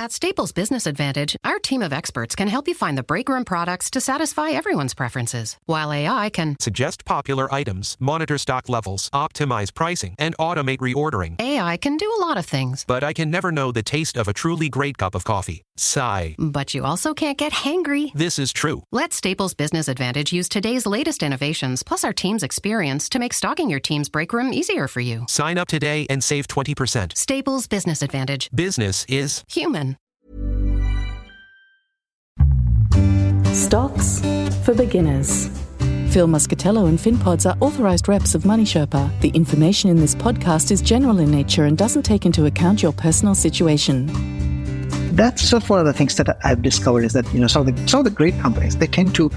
At Staples Business Advantage, our team of experts can help you find the breakroom products to satisfy everyone's preferences, while AI can suggest popular items, monitor stock levels, optimize pricing, and automate reordering. AI can do a lot of things. But I can never know the taste of a truly great cup of coffee. Sigh. But you also can't get hangry. This is true. Let Staples Business Advantage use today's latest innovations, plus our team's experience, to make stocking your team's breakroom easier for you. Sign up today and save 20%. Staples Business Advantage. Business is human. Stocks for beginners. Phil Muscatello and Finpods are authorised reps of Money Sherpa. The information in this podcast is general in nature and doesn't take into account your personal situation. That's sort of one of the things that I've discovered is that, some of the great companies, they tend to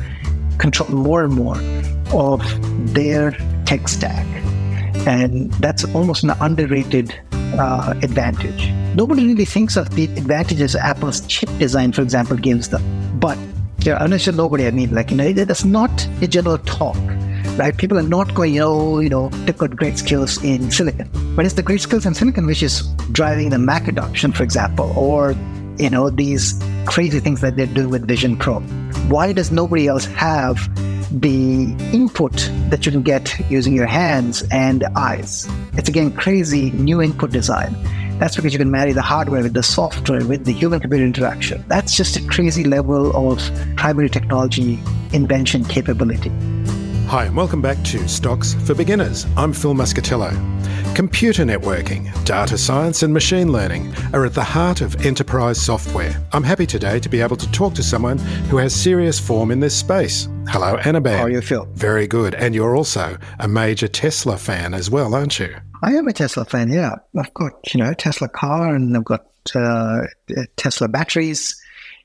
control more and more of their tech stack. And that's almost an underrated advantage. Nobody really thinks of the advantages Apple's chip design, for example, gives them. But I'm not sure nobody, that's not a general talk, right? People are not going, they've got great skills in silicon. But it's the great skills in silicon which is driving the Mac adoption, for example, or, these crazy things that they're doing with Vision Pro. Why does nobody else have the input that you can get using your hands and eyes? It's, again, crazy new input design. That's because you can marry the hardware with the software, with the human-computer interaction. That's just a crazy level of primary technology invention capability. Hi, and welcome back to Stocks for Beginners. I'm Phil Muscatello. Computer networking, data science and machine learning are at the heart of enterprise software. I'm happy today to be able to talk to someone who has serious form in this space. Hello, Anirban. How are you, Phil? Very good. And you're also a major Tesla fan as well, aren't you? I am a Tesla fan, yeah. I've got, a Tesla car, and I've got Tesla batteries,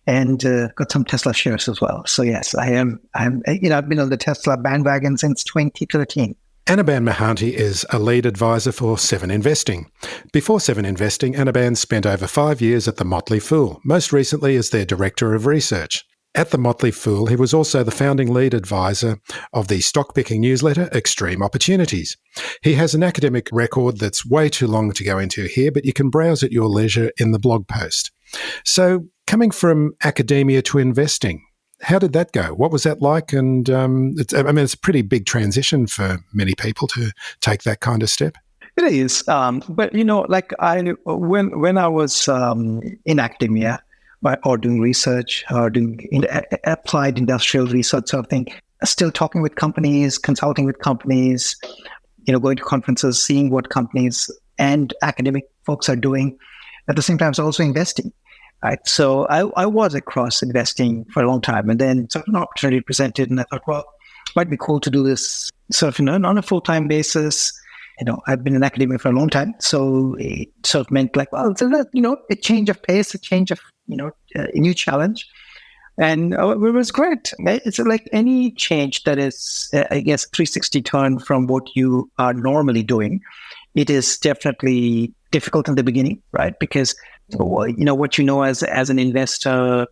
and got some Tesla shares as well. So yes, I am. I've been on the Tesla bandwagon since 2013. Anirban Mahanti is a lead advisor for 7investing. Before 7investing, Anirban spent over 5 years at the Motley Fool, most recently as their Director of Research. At the Motley Fool, he was also the founding lead advisor of the stock-picking newsletter Extreme Opportunities. He has an academic record that's way too long to go into here, but you can browse at your leisure in the blog post. So, coming from academia to investing, how did that go? What was that like? And it's a pretty big transition for many people to take that kind of step. It is, but when I was in academia, or doing research, or doing applied industrial research sort of thing, still talking with companies, consulting with companies, going to conferences, seeing what companies and academic folks are doing. At the same time, I was also investing. Right, so I was across investing for a long time, and then sort of an opportunity presented, and I thought, well, it might be cool to do this sort of on a full-time basis. I've been in academia for a long time, so it sort of meant a change of pace, a change of a new challenge, and it was great. It's like any change that is, I guess, 360 turn from what you are normally doing. It is definitely difficult in the beginning, right? Because what as an investor,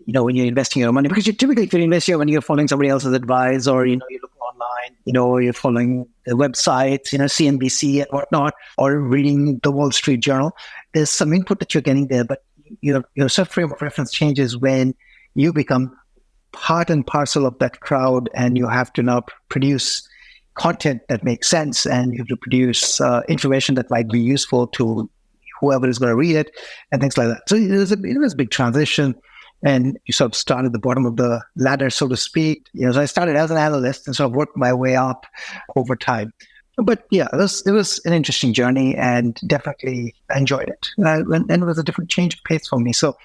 when you're investing your money, because if you invest your money, you're following somebody else's advice, or you're looking online, you're following the websites, CNBC and whatnot, or reading the Wall Street Journal. There's some input that you're getting there, but your sort of frame of reference changes when you become part and parcel of that crowd, and you have to now produce content that makes sense, and you have to produce information that might be useful to whoever is going to read it, and things like that. So it was a big transition, and you sort of start at the bottom of the ladder, so to speak. So I started as an analyst and sort of worked my way up over time. But yeah, it was an interesting journey, and definitely enjoyed it. And it was a different change of pace for me. So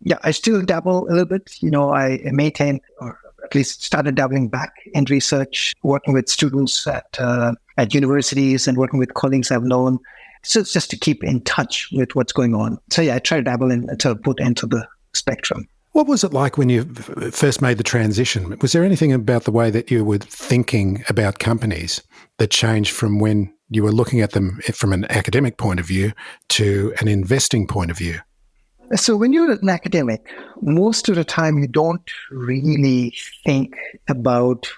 yeah, I still dabble a little bit. I maintain, or at least started dabbling back in research, working with students at universities and working with colleagues I've known. So it's just to keep in touch with what's going on. So yeah, I try to dabble in sort of both ends of the spectrum. What was it like when you first made the transition? Was there anything about the way that you were thinking about companies that changed from when you were looking at them from an academic point of view to an investing point of view? So when you're an academic, most of the time you don't really think about,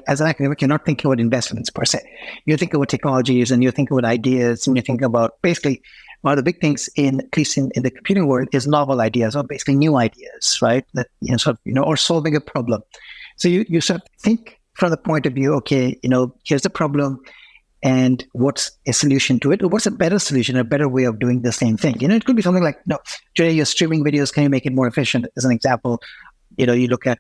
as an academic, you're not thinking about investments per se. You're thinking about technologies, and you're thinking about ideas, and you're thinking about basically one of the big things at least in the computing world, is novel ideas, or basically new ideas, right? That, or solving a problem. So you sort of think from the point of view, okay, here's the problem, and what's a solution to it? Or what's a better solution, a better way of doing the same thing? It could be something like, today you're streaming videos, can you make it more efficient? As an example, you look at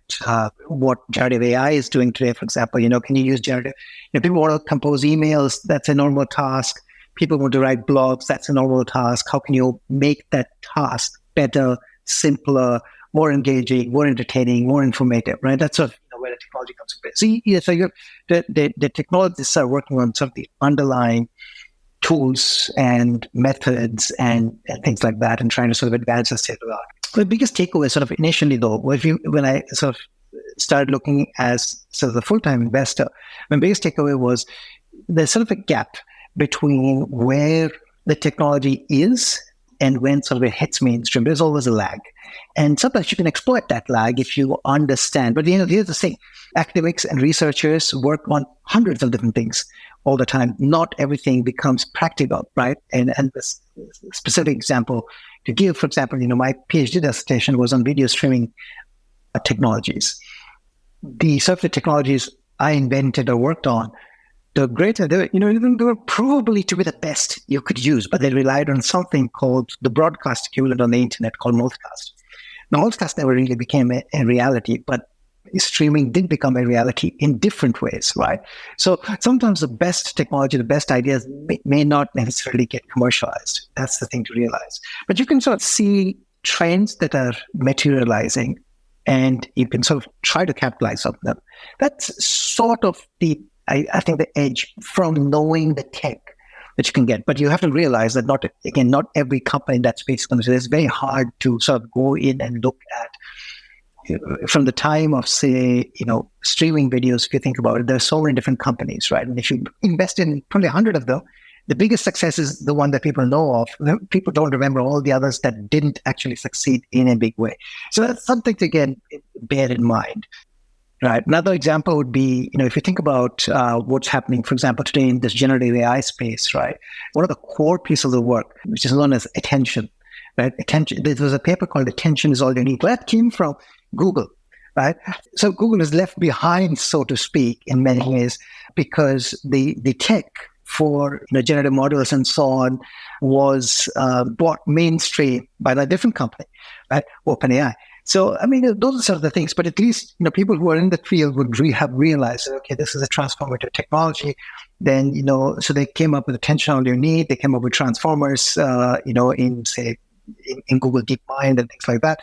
what generative AI is doing today, for example. Can you use generative? People want to compose emails, that's a normal task. People want to write blogs, that's a normal task. How can you make that task better, simpler, more engaging, more entertaining, more informative, right? That's sort of where the technology comes into play. So the technologists are working on sort of the underlying tools and methods and things like that, and trying to sort of advance the state of the art. The biggest takeaway sort of initially, though, when I sort of started looking as sort of the full-time investor, my biggest takeaway was there's sort of a gap between where the technology is and when sort of it hits mainstream. There's always a lag. And sometimes you can exploit that lag if you understand. But here's the thing. Academics and researchers work on hundreds of different things all the time. Not everything becomes practical, right? And this specific example to give, for example, my PhD dissertation was on video streaming technologies. The sort of the technologies I invented or worked on, they were probably to be the best you could use, but they relied on something called the broadcast equivalent on the internet called multicast. Now, multicast never really became a reality, but streaming did become a reality in different ways, right? So sometimes the best technology, the best ideas may not necessarily get commercialized. That's the thing to realize. But you can sort of see trends that are materializing, and you can sort of try to capitalize on them. That's sort of I think the edge from knowing the tech that you can get. But you have to realize that not every company in that space is going to do this. It's very hard to sort of go in and look at, from the time of, say, streaming videos. If you think about it, there are so many different companies, right? And if you invest in probably 100 of them, the biggest success is the one that people know of. People don't remember all the others that didn't actually succeed in a big way. So that's something to, again, bear in mind. Right. Another example would be, if you think about what's happening, for example, today in this generative AI space, right? One of the core pieces of the work, which is known as attention, right? Attention. There was a paper called "Attention is All You Need." That came from Google, right? So Google is left behind, so to speak, in many ways, because the tech for generative models and so on was brought mainstream by a different company, right? OpenAI. So, those are sort of the things, but at least, people who are in the field would have realized, okay, this is a transformative technology. Then, so they came up with Attention All You Need. They came up with transformers, in Google DeepMind and things like that.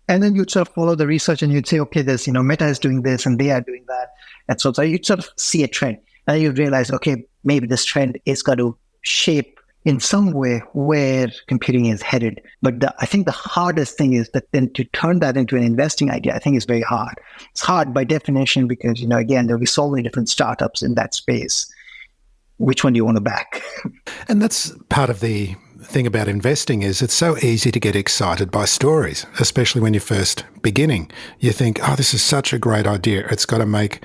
And then you'd sort of follow the research and you'd say, okay, there's, Meta is doing this and they are doing that. And so you'd sort of see a trend. And you'd realize, okay, maybe this trend is going to shape in some way where computing is headed. But I think the hardest thing is that then to turn that into an investing idea, I think is very hard. It's hard by definition because, again, there'll be so many different startups in that space. Which one do you want to back? And that's part of the thing about investing is it's so easy to get excited by stories, especially when you're first beginning. You think, this is such a great idea. It's got to make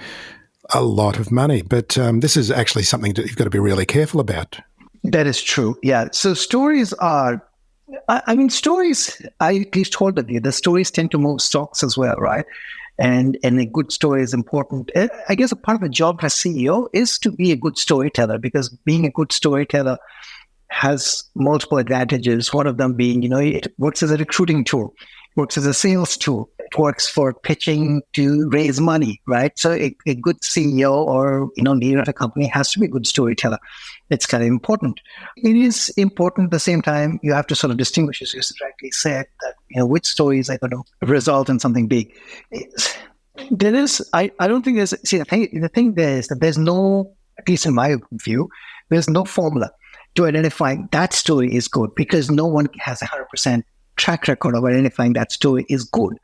a lot of money. But this is actually something that you've got to be really careful about. That is true. Yeah. So stories are, stories, I at least told you, the stories tend to move stocks as well, right? And a good story is important. I guess a part of a job as CEO is to be a good storyteller, because being a good storyteller has multiple advantages. One of them being, it works as a recruiting tool, works as a sales tool. It works for pitching to raise money, right? So a good CEO or, leader of a company has to be a good storyteller. It's kind of important. It is important at the same time. You have to sort of distinguish, as you rightly said, that, which stories are going to result in something big. There is, I don't think there's, the thing there is that there's no, at least in my view, there's no formula to identifying that story is good, because no one has 100% track record of identifying that story is good.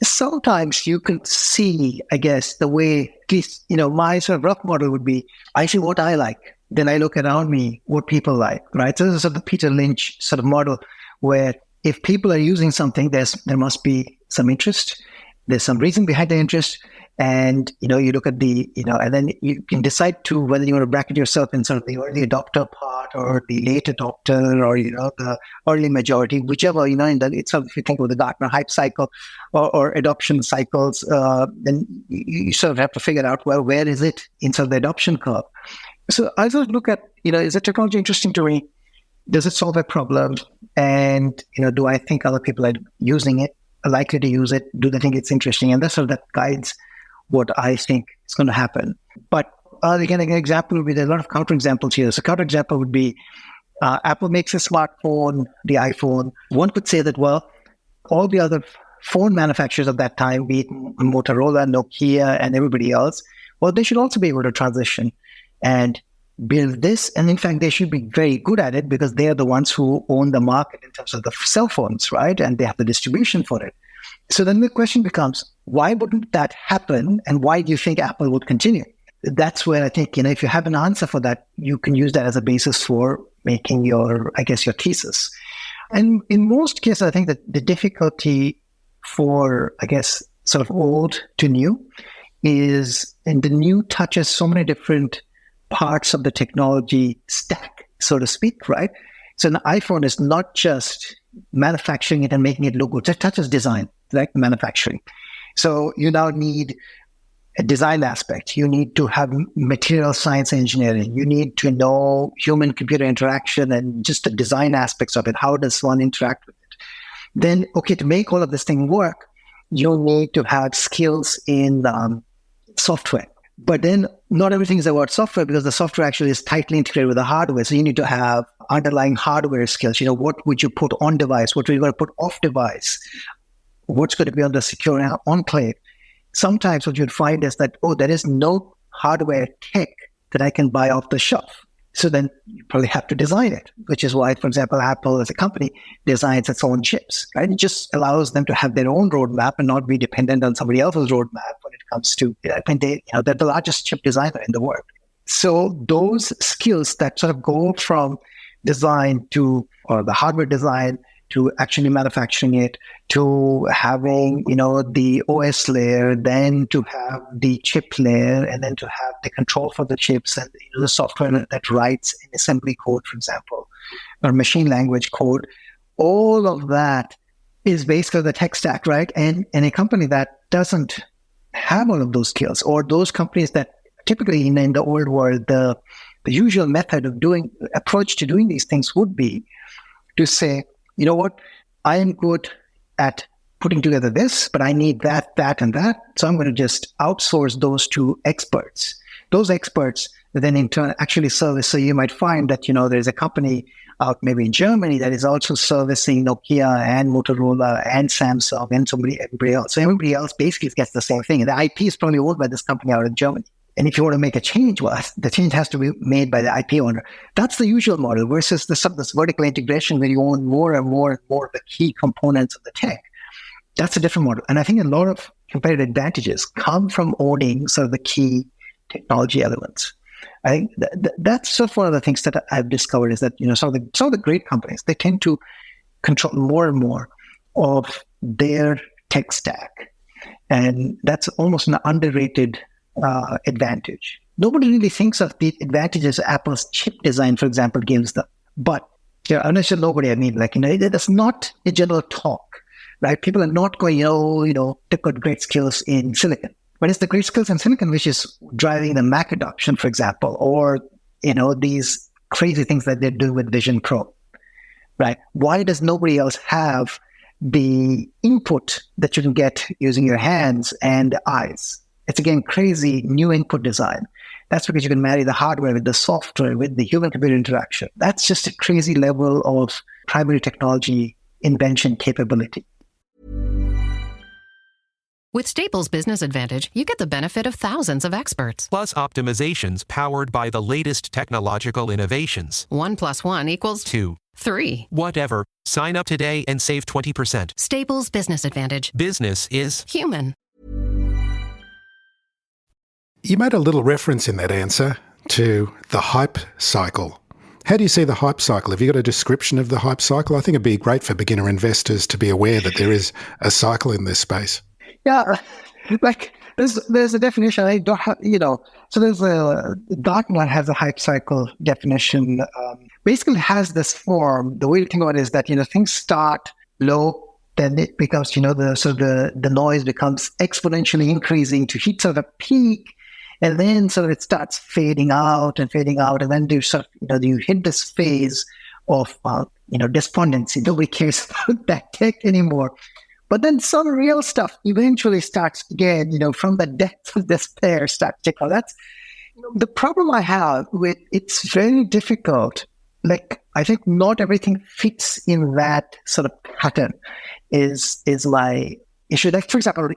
Sometimes you can see, I guess, the way, at least, my sort of rough model would be, I see what I like. Then I look around me, what people like, right? So this is sort of the Peter Lynch sort of model, where if people are using something, there must be some interest. There's some reason behind the interest. And, you look at and then you can decide whether you want to bracket yourself in sort of the early adopter part or the late adopter or, the early majority, whichever, it's if you think of the Gartner hype cycle or adoption cycles, then you sort of have to figure out, well, where is it in sort of the adoption curve? So I sort of look at, is the technology interesting to me? Does it solve a problem? And, do I think other people are using it, are likely to use it? Do they think it's interesting? And that's sort of that guides what I think is going to happen. But again, an example would be, there are a lot of counterexamples here. So counterexample would be Apple makes a smartphone, the iPhone. One could say that, well, all the other phone manufacturers of that time, be it Motorola, Nokia, and everybody else, well, they should also be able to transition and build this. And in fact, they should be very good at it because they are the ones who own the market in terms of the cell phones, right? And they have the distribution for it. So then the question becomes, why wouldn't that happen? And why do you think Apple would continue? That's where I think, if you have an answer for that, you can use that as a basis for making your thesis. And in most cases, I think that the difficulty for, sort of old to new is, and the new touches so many different parts of the technology stack, so to speak, right? So an iPhone is not just manufacturing it and making it look good. It touches design, like manufacturing. So you now need a design aspect. You need to have material science engineering. You need to know human-computer interaction and just the design aspects of it. How does one interact with it? Then, to make all of this thing work, you need to have skills in software. But then not everything is about software because the software actually is tightly integrated with the hardware. So you need to have underlying hardware skills. What would you put on device? What are you going to put off device? What's going to be on the secure enclave? Sometimes what you'd find is that, there is no hardware tech that I can buy off the shelf. So then you probably have to design it, which is why, for example, Apple as a company designs its own chips, right? It just allows them to have their own roadmap and not be dependent on somebody else's roadmap when it comes to, they're the largest chip designer in the world. So those skills that sort of go from design to, or the hardware design, to actually manufacturing it, to having, the OS layer, then to have the chip layer, and then to have the control for the chips and the software that writes in assembly code, for example, or machine language code. All of that is basically the tech stack, right? And a company that doesn't have all of those skills, or those companies that typically in the old world, the usual method of approach to doing these things would be to say, you know what, I am good at putting together this, but I need that, and that. So I'm going to just outsource those to experts. Those experts then in turn actually service. So you might find that, there's a company out maybe in Germany that is also servicing Nokia and Motorola and Samsung and everybody else. So everybody else basically gets the same thing. And the IP is probably owned by this company out in Germany. And if you want to make a change, well, the change has to be made by the IP owner. That's the usual model versus this vertical integration where you own more and more of the key components of the tech. That's a different model. And I think a lot of competitive advantages come from owning sort of the key technology elements. I think that's sort of one of the things that I've discovered is that, some of the great companies, they tend to control more and more of their tech stack. And that's almost an underrated advantage. Nobody really thinks of the advantages Apple's chip design, for example, gives them. But I'm not sure nobody, that's not a general talk, right? People are not going, they've got great skills in silicon. But it's the great skills in silicon which is driving the Mac adoption, for example, or, these crazy things that they're doing with Vision Pro, right? Why does nobody else have the input that you can get using your hands and eyes? It's, again, crazy new input design. That's because you can marry the hardware with the software, with the human-computer interaction. That's just a crazy level of primary technology invention capability. With Staples Business Advantage, you get the benefit of thousands of experts. Plus optimizations powered by the latest technological innovations. 1 + 1 = 2. 3. Whatever. Sign up today and save 20%. Staples Business Advantage. Business is human. You made a little reference in that answer to the hype cycle. How do you see the hype cycle? Have you got a description of the hype cycle? I think it'd be great for beginner investors to be aware that there is a cycle in this space. Yeah, the There's a definition. I don't have, so there's Gartner has a hype cycle definition. Basically has this form. The way to think about it is that, things start low, then it becomes, the noise becomes exponentially increasing to hit sort of a peak. And then sort of it starts fading out, and then you sort of, you hit this phase of, despondency. Nobody cares about that tech anymore. But then some real stuff eventually starts again, from the depths of despair starts to come. That's the problem I have with it's very difficult. Like, I think not everything fits in that sort of pattern is my issue. Like, for example,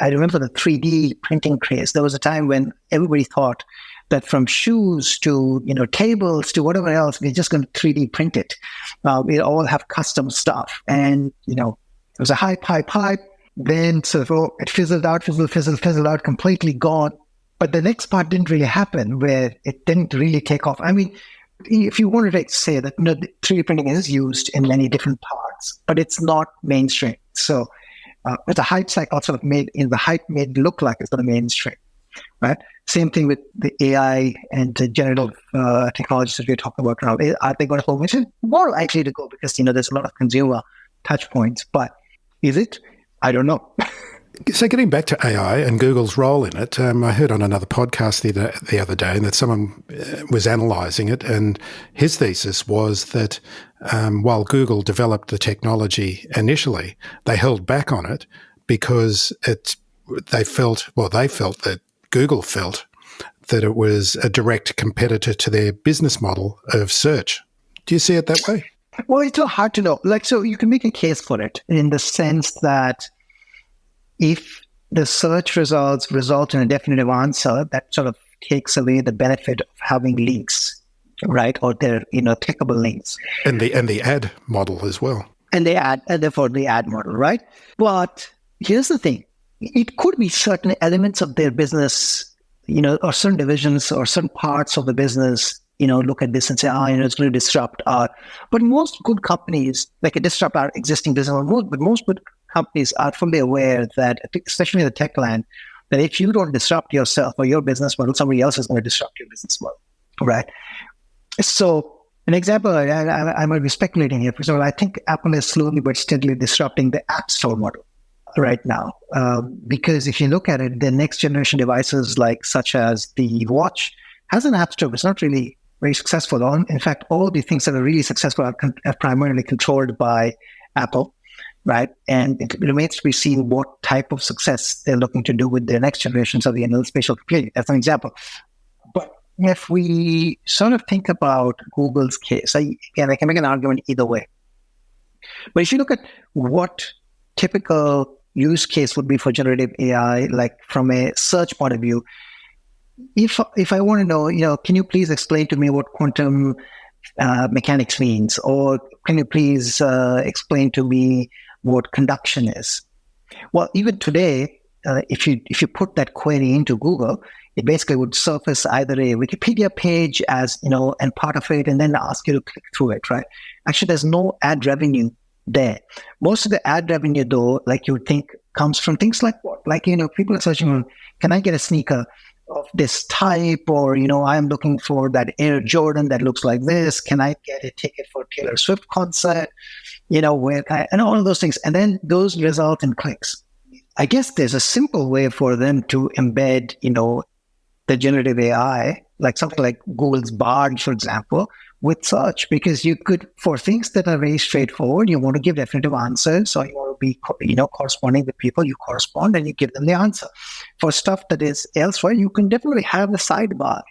I remember the 3D printing craze. There was a time when everybody thought that from shoes to, tables to whatever else, we're just going to 3D print it. We all have custom stuff. And, it was a hype. Then sort of, it fizzled out, completely gone. But the next part didn't really happen, where it didn't really take off. I mean, if you wanted to say that 3D printing is used in many different parts, but it's not mainstream. So it's a hype cycle sort of made it look like it's going to mainstream, right? Same thing with the AI and the generative technologies that we're talking about now. Are they going to go mainstream? More likely to go because, there's a lot of consumer touch points, but is it? I don't know. So getting back to AI and Google's role in it, I heard on another podcast the other day that someone was analysing it, and his thesis was that while Google developed the technology initially, they held back on it because they felt that Google felt that it was a direct competitor to their business model of search. Do you see it that way? Well, it's so hard to know. So you can make a case for it in the sense that if the search results result in a definitive answer, that sort of takes away the benefit of having links, right? Or they're, clickable links. And the ad model as well. And therefore the ad model, right? But here's the thing. It could be certain elements of their business, or certain divisions or certain parts of the business, look at this and say, it's going to disrupt our. But most good companies, disrupt our existing business, but most good companies are fully aware that, especially in the tech land, that if you don't disrupt yourself or your business model, somebody else is going to disrupt your business model, right? So an example, I might be speculating here. For example, I think Apple is slowly but steadily disrupting the App Store model right now. Because if you look at it, the next generation devices, such as the watch, has an App Store, but it's not really very successful. In fact, all the things that are really successful are primarily controlled by Apple, right? And it remains to be seen what type of success they're looking to do with their next generations of the spatial computing. That's an example. But if we sort of think about Google's case, I can make an argument either way. But if you look at what typical use case would be for generative AI, from a search point of view, if I want to know, can you please explain to me what quantum mechanics means, or can you please explain to me what conduction is? Well, even today, if you put that query into Google, it basically would surface either a Wikipedia page as and part of it, and then ask you to click through it, right? Actually, there's no ad revenue there. Most of the ad revenue, though, you would think, comes from things like what? People are searching, can I get a sneaker of this type, or I'm looking for that Air Jordan that looks like this. Can I get a ticket for Taylor Swift concert? Where can I, and all of those things, and then those result in clicks. I guess there's a simple way for them to embed, the generative AI, something like Google's Bard, for example, with search, because you could, for things that are very straightforward, you want to give definitive answers, or you want to be, corresponding with people, you correspond and you give them the answer. For stuff that is elsewhere, you can definitely have the sidebar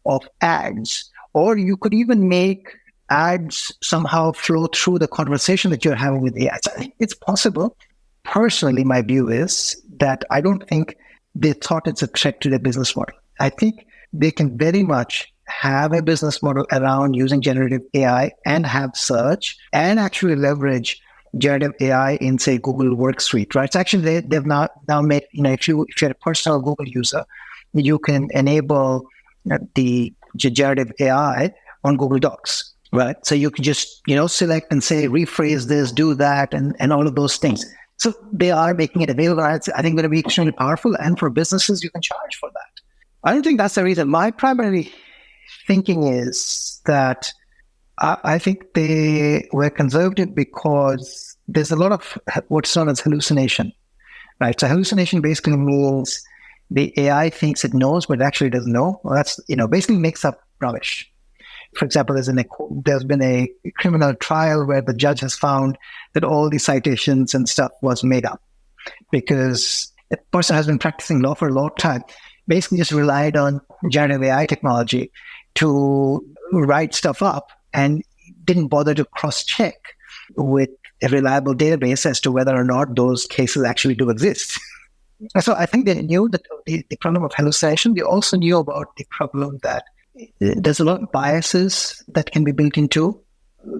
of ads, or you could even make ads somehow flow through the conversation that you're having with the ads. I think it's possible. Personally, my view is that I don't think they thought it's a threat to their business model. I think they can very much have a business model around using generative AI and have search and actually leverage generative AI in, say, Google Workspace, right? So actually, they've now made, if you're a personal Google user, you can enable the generative AI on Google Docs, right? So you can just, select and say, rephrase this, do that, and all of those things. So they are making it available. It's, I think, going to be extremely powerful. And for businesses, you can charge for that. I don't think that's the reason. My primary thinking is that I think they were conservative because there's a lot of what's known as hallucination, right? So hallucination basically means the AI thinks it knows, but it actually doesn't know. Well, that's, basically makes up rubbish. For example, there's been a criminal trial where the judge has found that all the citations and stuff was made up because a person has been practicing law for a long time, basically just relied on generative AI technology to write stuff up and didn't bother to cross-check with a reliable database as to whether or not those cases actually do exist. So I think they knew that the problem of hallucination. They also knew about the problem that there's a lot of biases that can be built into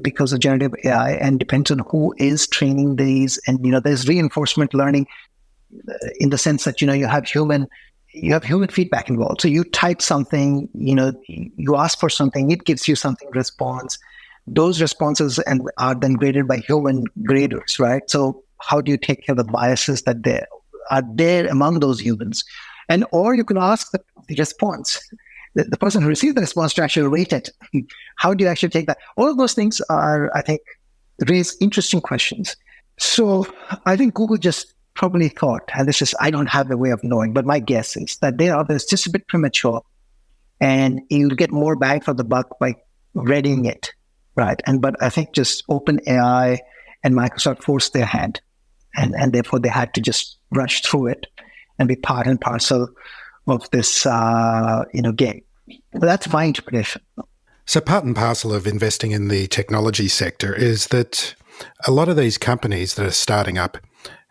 because of generative AI, and depends on who is training these. And there's reinforcement learning in the sense that you have human feedback involved. So you type something, you ask for something, it gives you something response. Those responses are then graded by human graders, right? So how do you take care of the biases that are there among those humans? Or you can ask the response, the person who received the response, to actually rate it. How do you actually take that? All of those things I think, raise interesting questions. So I think Google just probably thought, and I don't have a way of knowing, but my guess is that they are just a bit premature, and you'll get more bang for the buck by readying it, right? But I think just OpenAI and Microsoft forced their hand, and therefore they had to just rush through it and be part and parcel of this, game. But that's my interpretation. So part and parcel of investing in the technology sector is that a lot of these companies that are starting up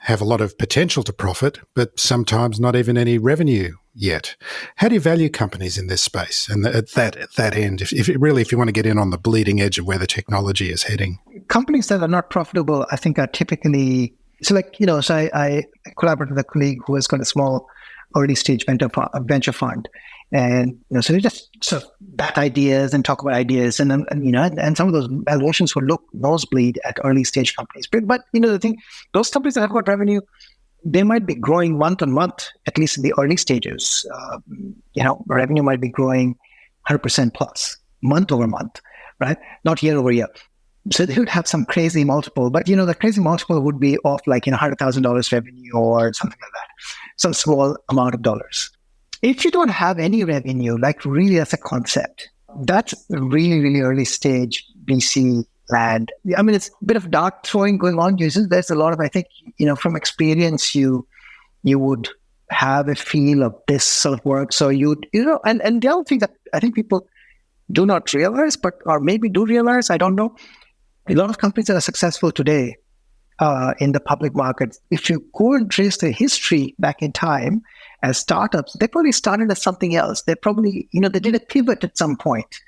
have a lot of potential to profit, but sometimes not even any revenue yet. How do you value companies in this space and at that end, if you want to get in on the bleeding edge of where the technology is heading? Companies that are not profitable, I think, are typically... So I collaborated with a colleague who has got a small early stage venture fund. And so they just sort of bat ideas and talk about ideas, and some of those valuations will look nosebleed at early stage companies. But the thing, those companies that have got revenue, they might be growing month on month, at least in the early stages. Revenue might be growing 100% plus month over month, right? Not year over year. So they would have some crazy multiple, but the crazy multiple would be off like $100,000 revenue or something like that, some small amount of dollars. If you don't have any revenue, like really as a concept, that's really, really early stage VC land. I mean, it's a bit of dart throwing going on. There's a lot of, I think, from experience, you would have a feel of this sort of work. So and the other thing that I think people do not realize, or maybe do realize, I don't know, a lot of companies that are successful today in the public market, if you go and trace their history back in time as startups, they probably started as something else. They probably, they did a pivot at some point.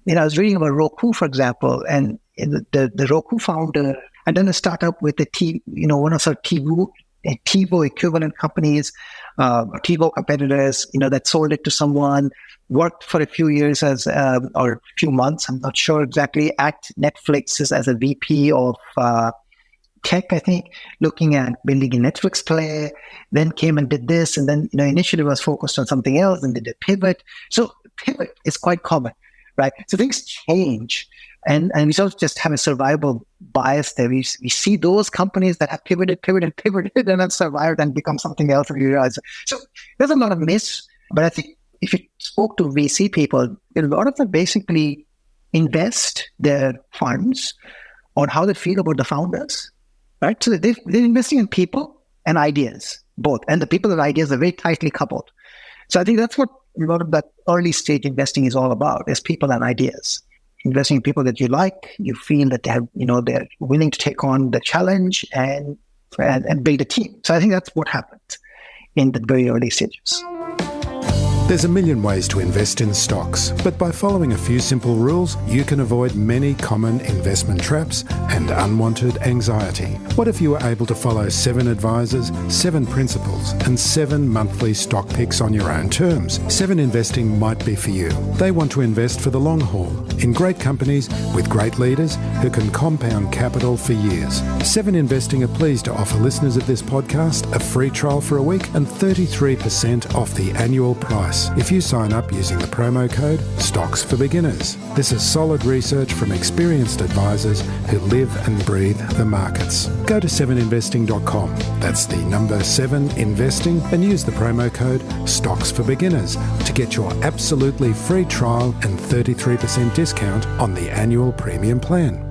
I was reading about Roku, for example, and the Roku founder had done a startup with one of TiVo equivalent companies, TiVo competitors, that sold it to someone, worked for a few years or a few months, I'm not sure exactly, at Netflix as a VP of tech, I think, looking at building a Netflix player, then came and did this, and then, initially was focused on something else and did a pivot. So pivot is quite common, right? So things change, and we sort of just have a survival bias there. We see those companies that have pivoted, and have survived and become something else, and we realize. So there's a lot of myths, but I think if you spoke to VC people, a lot of them basically invest their funds on how they feel about the founders. Right, so they're investing in people and ideas, both, and the people and ideas are very tightly coupled. So I think that's what a lot of that early stage investing is all about: is people and ideas. Investing in people that you like, you feel that they're willing to take on the challenge and build a team. So I think that's what happens in the very early stages. There's a million ways to invest in stocks, but by following a few simple rules, you can avoid many common investment traps and unwanted anxiety. What if you were able to follow 7 advisors, 7 principles, and 7 monthly stock picks on your own terms? 7 Investing might be for you. They want to invest for the long haul, in great companies with great leaders who can compound capital for years. 7 Investing are pleased to offer listeners of this podcast a free trial for a week and 33% off the annual price if you sign up using the promo code Stocks for Beginners. This is solid research from experienced advisors who live and breathe the markets. Go to 7investing.com. That's the number 7 investing and use the promo code Stocks for Beginners to get your absolutely free trial and 33% discount on the annual premium plan.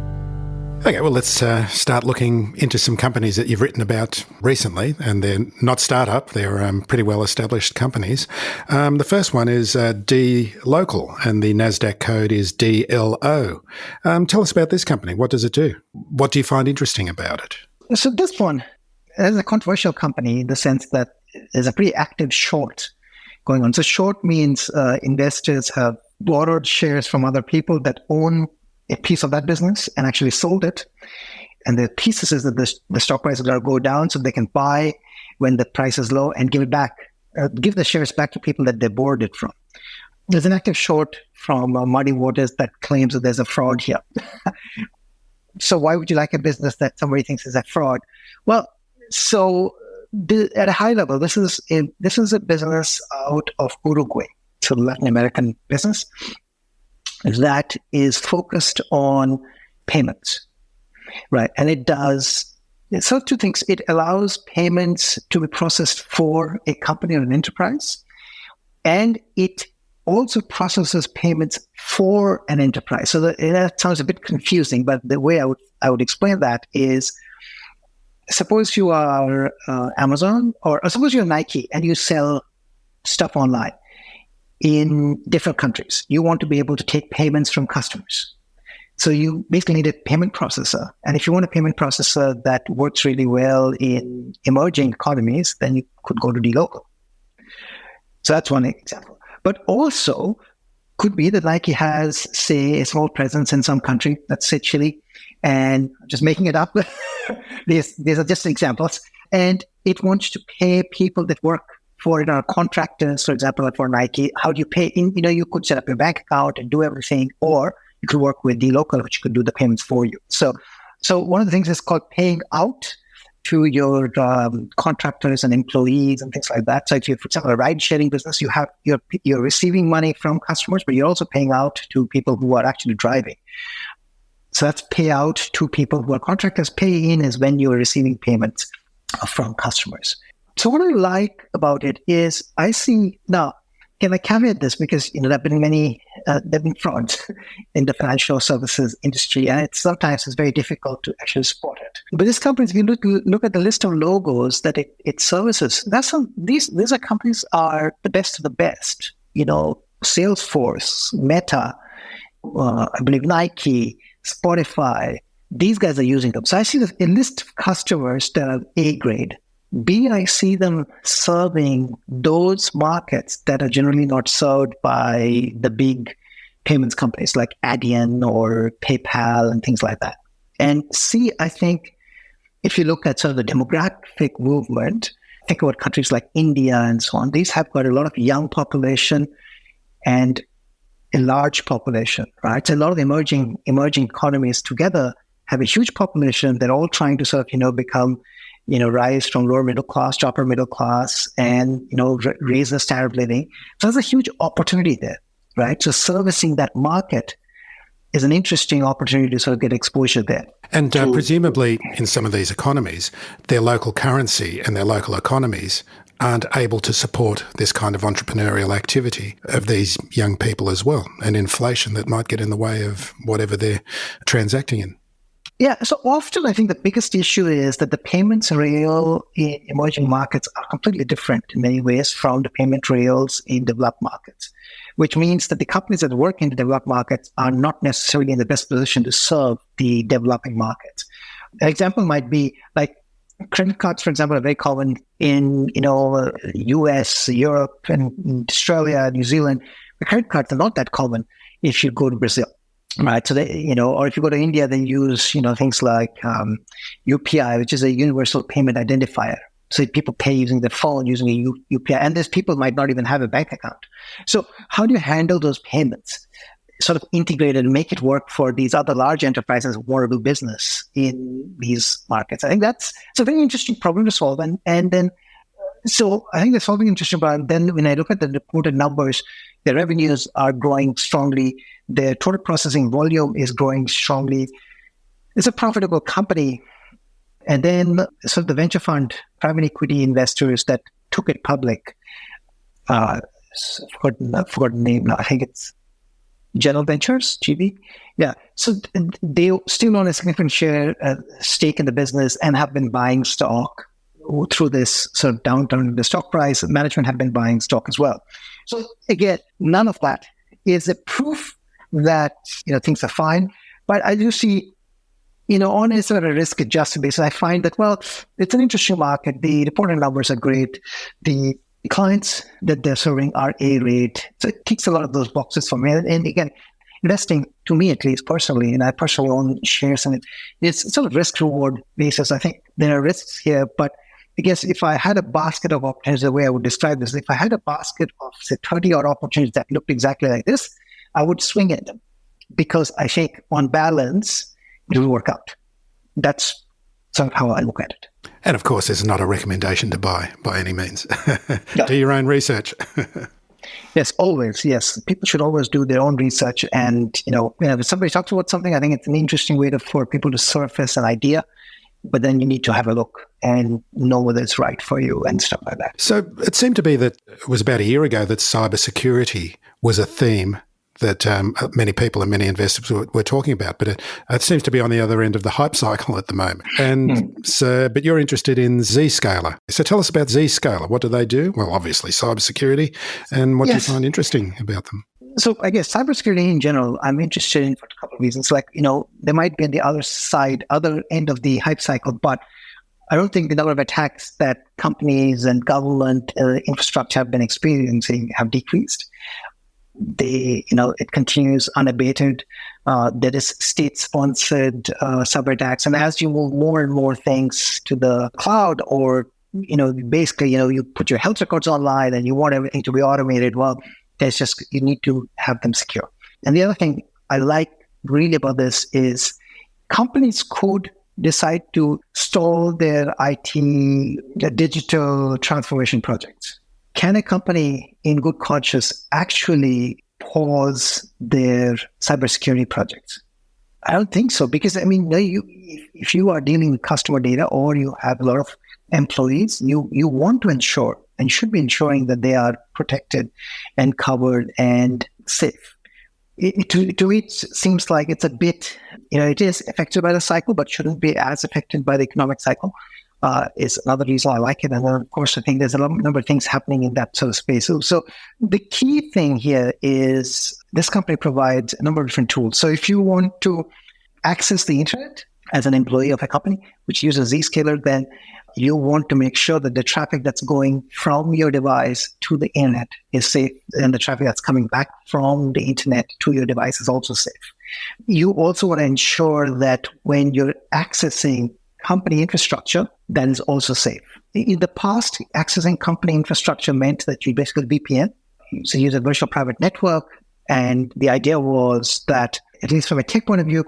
Okay, well, let's start looking into some companies that you've written about recently, and they're not startup, they're pretty well-established companies. The first one is D Local, and the NASDAQ code is DLO. Tell us about this company. What does it do? What do you find interesting about it? So this one is a controversial company in the sense that there's a pretty active short going on. So short means investors have borrowed shares from other people that own a piece of that business and actually sold it. And the thesis is that the stock price is going to go down so they can buy when the price is low and give it back, give the shares back to people that they borrowed it from. There's an active short from Muddy Waters that claims that there's a fraud here. So why would you like a business that somebody thinks is a fraud? Well, so at a high level, this is a business out of Uruguay, so Latin American business that is focused on payments, right? And it does so 2 things. It allows payments to be processed for a company or an enterprise, and it also processes payments for an enterprise. So that sounds a bit confusing, but the way I would explain that is, suppose you are Amazon, or suppose you're Nike and you sell stuff online in different countries. You want to be able to take payments from customers. So you basically need a payment processor. And if you want a payment processor that works really well in emerging economies, then you could go to dLocal. So that's one example. But also could be that Nike has, say, a small presence in some country, let's say Chile, and just making it up. These are just examples. And it wants to pay people that work for it, our contractors, for example, for Nike. How do you pay? You could set up your bank account and do everything, or you could work with dLocal, which could do the payments for you. So one of the things is called paying out to your contractors and employees and things like that. So if you're, for example, a ride-sharing business, you're receiving money from customers, but you're also paying out to people who are actually driving. So that's pay out to people who are contractors. Pay in is when you're receiving payments from customers. So what I like about it is I see now, can I caveat this because there have been frauds in the financial services industry, and sometimes it's very difficult to actually spot it. But this company, if you look at the list of logos that it services, these are companies are the best of the best. Salesforce, Meta, I believe Nike, Spotify. These guys are using them. So I see a list of customers that are A grade. B, I see them serving those markets that are generally not served by the big payments companies like Adyen or PayPal and things like that. And C, I think if you look at sort of the demographic movement, think about countries like India and so on, these have got a lot of young population and a large population, right? So a lot of emerging economies together have a huge population. They're all trying to sort of, become rise from lower middle class to upper middle class and, raise the standard of living. So there's a huge opportunity there, right? So servicing that market is an interesting opportunity to sort of get exposure there. And presumably in some of these economies, their local currency and their local economies aren't able to support this kind of entrepreneurial activity of these young people as well, and inflation that might get in the way of whatever they're transacting in. Yeah, so often I think the biggest issue is that the payments rail in emerging markets are completely different in many ways from the payment rails in developed markets, which means that the companies that work in the developed markets are not necessarily in the best position to serve the developing markets. An example might be like Credit cards, for example, are very common in, US, Europe, and Australia, New Zealand. But credit cards are not that common if you go to Brazil, right? So or if you go to India, they use, things like UPI, which is a universal payment identifier. So people pay using their phone, using a UPI, and these people might not even have a bank account. So how do you handle those payments? Sort of integrate and make it work for these other large enterprises who want to do business in these markets. I think it's a very interesting problem to solve. And then, so I think they're solving an interesting problem. Then when I look at the reported numbers, their revenues are growing strongly. Their total processing volume is growing strongly. It's a profitable company. And then sort of the venture fund, private equity investors that took it public, I forgot the name now. I think it's General Ventures, GB. Yeah. So they still own a significant stake in the business and have been buying stock through this sort of downturn in the stock price. Management have been buying stock as well. So again, none of that is a proof that, things are fine. But I do see, on a sort of risk-adjusted basis, I find that, well, it's an interesting market. The reported numbers are great. The clients that they're serving are A-rate. So it ticks a lot of those boxes for me. And again, investing, to me at least personally, and I personally own shares in it, it's sort of risk-reward basis. I think there are risks here, but I guess if I had a basket of opportunities, the way I would describe this, if I had a basket of, say, 30-odd opportunities that looked exactly like this, I would swing at them because I think on balance, it will work out. That's sort of how I look at it. And of course, it's not a recommendation to buy by any means. Do your own research. Yes, always. Yes. People should always do their own research. And, if somebody talks about something, I think it's an interesting way for people to surface an idea. But then you need to have a look and know whether it's right for you and stuff like that. So it seemed to be that it was about a year ago that cybersecurity was a theme that many people and many investors were talking about, but it seems to be on the other end of the hype cycle at the moment. And but you're interested in Zscaler. So tell us about Zscaler. What do they do? Well, obviously cybersecurity, and what do you find interesting about them? So I guess cybersecurity in general, I'm interested in for a couple of reasons. Like, they might be on the other end of the hype cycle, but I don't think the number of attacks that companies and government infrastructure have been experiencing have decreased. It continues unabated. There is state-sponsored cyber attacks, and as you move more and more things to the cloud, or basically, you put your health records online and you want everything to be automated. Well, you need to have them secure. And the other thing I like really about this is companies could decide to stall their their digital transformation projects. Can a company in good conscience actually pause their cybersecurity projects? I don't think so, because if you are dealing with customer data or you have a lot of employees, you want to ensure and should be ensuring that they are protected and covered and safe. To me, it seems like it's a bit, it is affected by the cycle, but shouldn't be as affected by the economic cycle. Is another reason I like it. And then, of course, I think there's a number of things happening in that sort of space. So the key thing here is this company provides a number of different tools. So if you want to access the internet as an employee of a company which uses Zscaler, then you want to make sure that the traffic that's going from your device to the internet is safe, and the traffic that's coming back from the internet to your device is also safe. You also want to ensure that when you're accessing company infrastructure, that is also safe. In the past, accessing company infrastructure meant that you basically VPN, so use a virtual private network, and the idea was that, at least from a tech point of view,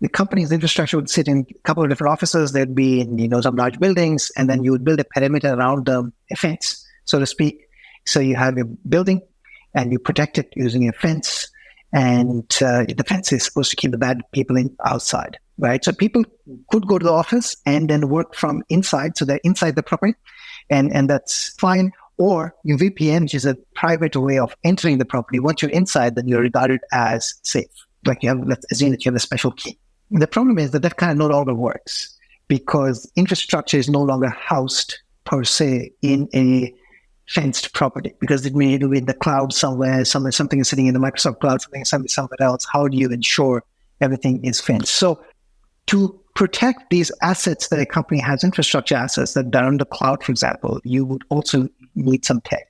the company's infrastructure would sit in a couple of different offices. They'd be in some large buildings, and then you would build a perimeter around them, a fence, so to speak. So you have a building, and you protect it using a fence, and the fence is supposed to keep the bad people outside, right? So people could go to the office and then work from inside, so they're inside the property, and that's fine. Or your VPN, which is a private way of entering the property. Once you're inside, then you're regarded as safe. Like let's assume that you have a special key. The problem is that kind of no longer works because infrastructure is no longer housed per se in a fenced property, because it may be in the cloud somewhere, something is sitting in the Microsoft cloud, something is somewhere else. How do you ensure everything is fenced? So to protect these assets that a company has, infrastructure assets that are on the cloud, for example, you would also need some tech.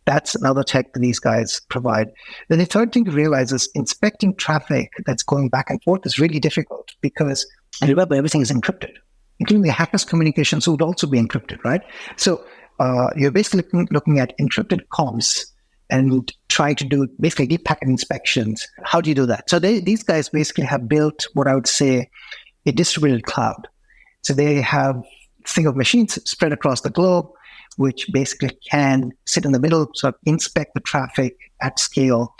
That's another tech that these guys provide. Then the third thing to realize is inspecting traffic that's going back and forth is really difficult because, and remember, everything is encrypted, including the hacker's communications would also be encrypted, right? So you're basically looking at encrypted comms and trying to do basically deep packet inspections. How do you do that? So these guys basically have built what I would say a distributed cloud. So they have think of machines spread across the globe, which basically can sit in the middle, sort of inspect the traffic at scale,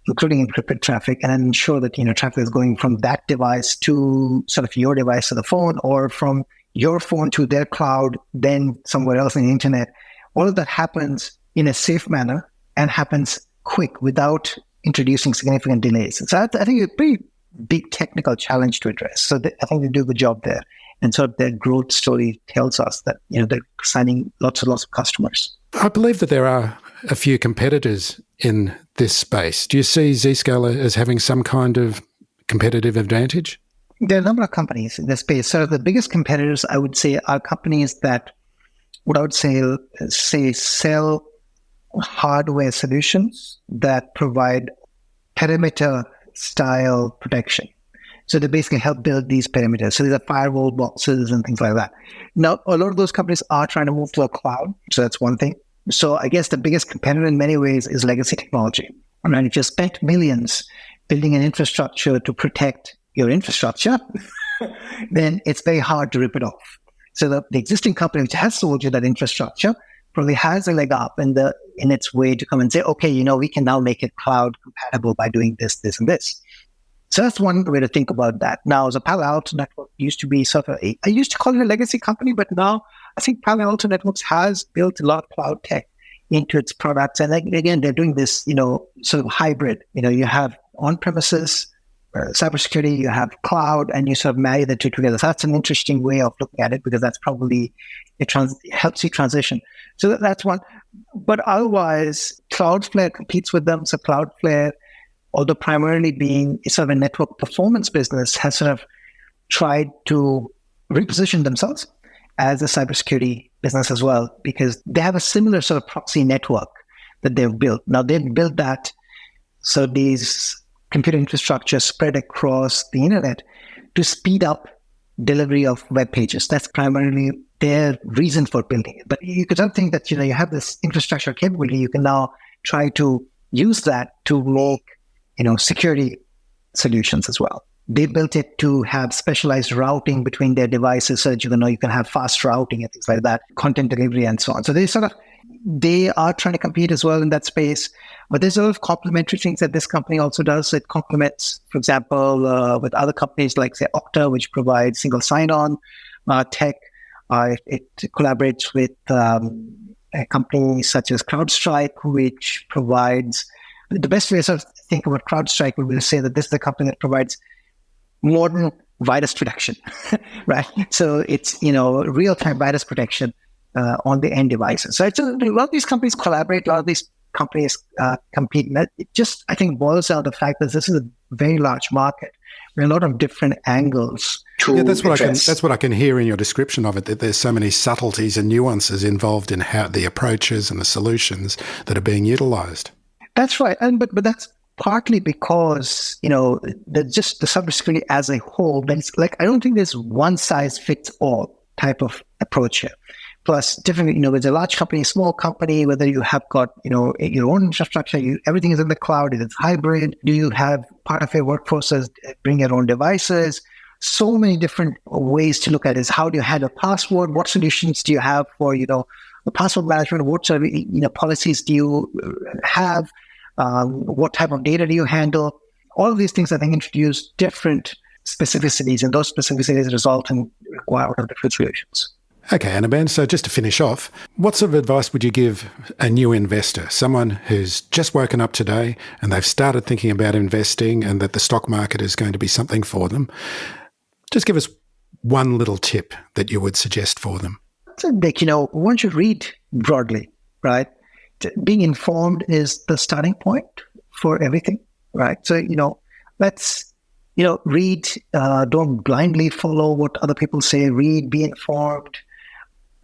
including encrypted traffic, and ensure that traffic is going from that device to sort of your device to the phone, or from your phone to their cloud, then somewhere else on the internet. All of that happens in a safe manner and happens quick without introducing significant delays. So I think it's a pretty big technical challenge to address. So I think they do a good job there. And sort of their growth story tells us that they're signing lots and lots of customers. I believe that there are a few competitors in this space. Do you see Zscaler as having some kind of competitive advantage? There are a number of companies in this space. So the biggest competitors, I would say, are companies that what I would say sell hardware solutions that provide perimeter-style protection. So they basically help build these perimeters. So these are firewall boxes and things like that. Now, a lot of those companies are trying to move to a cloud. So that's one thing. So I guess the biggest competitor in many ways is legacy technology. And if you spent millions building an infrastructure to protect your infrastructure, then it's very hard to rip it off. So the existing company which has sold you that infrastructure probably has a leg up in its way to come and say, okay, we can now make it cloud compatible by doing this, this, and this. So that's one way to think about that. Now, the Palo Alto Network used to be sort of I used to call it a legacy company, but now I think Palo Alto Networks has built a lot of cloud tech into its products. And again, they're doing this, sort of hybrid. You have on-premises cybersecurity, you have cloud, and you sort of marry the two together. So that's an interesting way of looking at it, because that's probably it helps you transition. So that's one. But otherwise, Cloudflare competes with them. So Cloudflare, although primarily being sort of a network performance business, has sort of tried to reposition themselves as a cybersecurity business as well, because they have a similar sort of proxy network that they've built. Now, they've built that so these computer infrastructure spread across the internet to speed up delivery of web pages. That's primarily their reason for building it. But you could think that, you have this infrastructure capability. You can now try to use that to make, security solutions as well. They built it to have specialized routing between their devices so that you can have fast routing and things like that, content delivery and so on. So they are trying to compete as well in that space. But there's a lot of complementary things that this company also does. It complements, for example, with other companies like, say, Okta, which provides single sign-on tech. It collaborates with a company such as CrowdStrike, which provides... The best way to sort of think about CrowdStrike would be to say that this is the company that provides modern virus protection, right? So it's, real-time virus protection on the end devices. So a lot of these companies collaborate, a lot of these companies compete. And it just, I think, boils down to the fact that this is a very large market. There are a lot of different angles to that's what I can hear in your description of it, that there's so many subtleties and nuances involved in how the approaches and the solutions that are being utilized. That's right. But that's partly because, just the cybersecurity as a whole, then it's I don't think there's one size fits all type of approach here. Plus, different, with a large company, small company, whether you have got, your own infrastructure, everything is in the cloud, it's hybrid. Do you have part of your workforces bring your own devices? So many different ways to look at it. Is how do you handle password? What solutions do you have for, the password management? What sort of, policies do you have? What type of data do you handle? All of these things, I think, introduce different specificities, and those specificities result in require different solutions. Okay, Anirban, so just to finish off, what sort of advice would you give a new investor, someone who's just woken up today and they've started thinking about investing and that the stock market is going to be something for them? Just give us one little tip that you would suggest for them. So, one should read broadly, right? Being informed is the starting point for everything, right? So, let's read, don't blindly follow what other people say, read, be informed,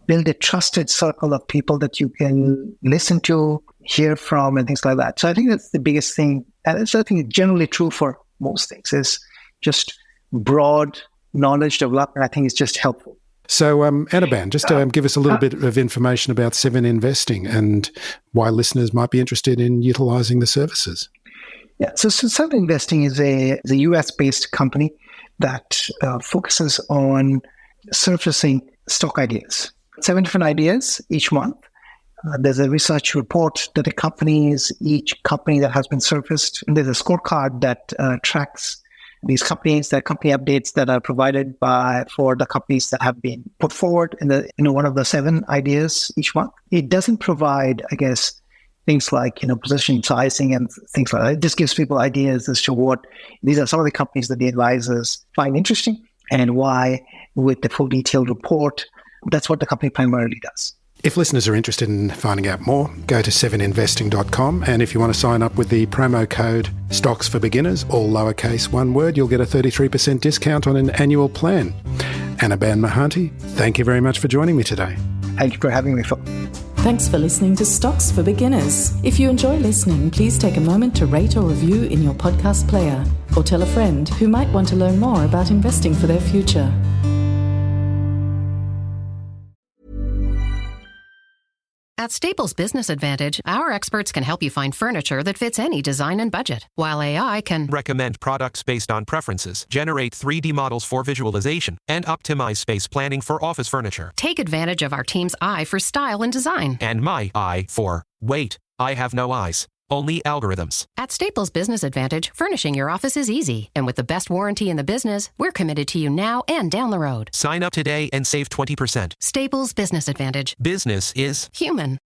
build a trusted circle of people that you can listen to, hear from, and things like that. So I think that's the biggest thing. And it's, I think, generally true for most things, is just broad knowledge development. I think is just helpful. So, Anirban, just give us a little bit of information about 7investing and why listeners might be interested in utilising the services. Yeah, so 7investing is a US-based company that focuses on surfacing stock ideas. 7 different ideas each month. There's a research report that accompanies each company that has been surfaced. And there's a scorecard that tracks these companies, the company updates that are provided for the companies that have been put forward in one of the 7 ideas each month. It doesn't provide, I guess, things like position sizing and things like that. It just gives people ideas as to what these are some of the companies that the advisors find interesting and why, with the full detailed report. That's what the company primarily does. If listeners are interested in finding out more, go to 7investing.com, and if you want to sign up with the promo code Stocks for Beginners, all lowercase, one word, you'll get a 33% discount on an annual plan. Anirban Mahanti, thank you very much for joining me today. Thank you for having me, Phil. Thanks for listening to Stocks for Beginners. If you enjoy listening, please take a moment to rate or review in your podcast player, or tell a friend who might want to learn more about investing for their future. At Staples Business Advantage, our experts can help you find furniture that fits any design and budget, while AI can recommend products based on preferences, generate 3D models for visualization, and optimize space planning for office furniture. take advantage of our team's eye for style and design. And my eye for, wait, I have no eyes. Only algorithms. At Staples Business Advantage, furnishing your office is easy. And with the best warranty in the business, we're committed to you now and down the road. Sign up today and save 20%. Staples Business Advantage. Business is Human.